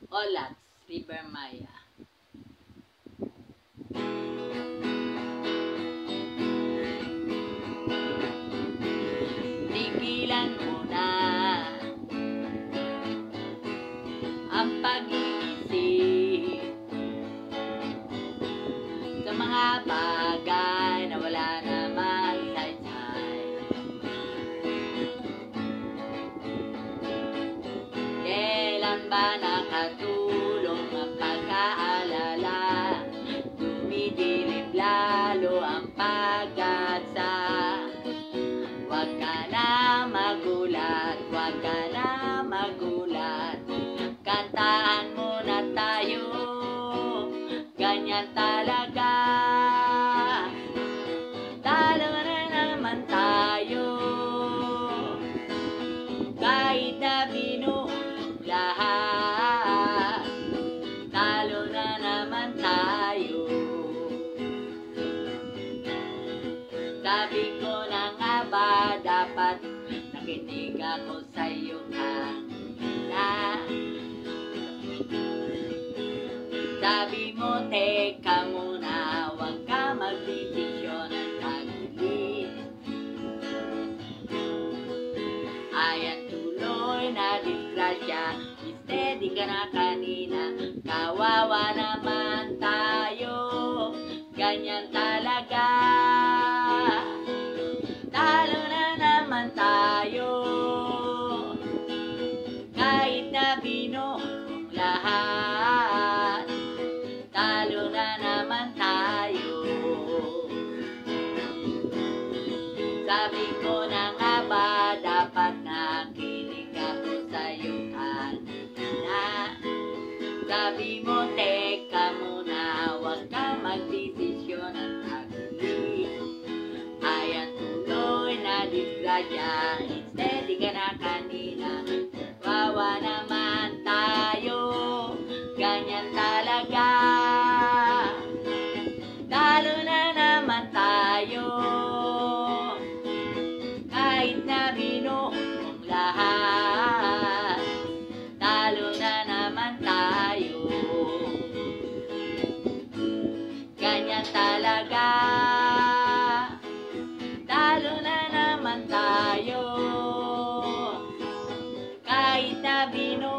Olats, River Maya. Tigilan mo na ang pag-iisip sa mga bagay na wala namang saysay. Kailan ba nakatulong ang pag-aalala? Dumidilim lalo ang pag-asa. Huwag ka na magulat, huwag ka na magulat. Kantahan muna tayo, ganyan talaga. Talo na naman tayo, kahit na binuong lahat. Talo na naman tayo. Sabi ko na nga ba, dapat nakinig ako sa'yo kanina. Sabi mo, teka muna, huwag ka magdesisyon ng tagulit. Ayan tuloy na disgrasya, steady ka na kanina. Kawawa naman tayo, ganyan talaga. Talo na naman tayo, kahit na binuong lahat. Talo na naman tayo. Sabi ko na nga ba, dapat nakinig ako sa'yo kanina. Sabi mo, teka muna, huwag ka magdesisyon ng tagulit. Ayan tuloy na disgrasya, steady ka na kanina. Wawa naman tayo, ganyan talaga. Talo na naman tayo, kahit na binuong lahat. Talo na naman tayo, ganyan talaga. Talo na naman tayo, kahit na binuong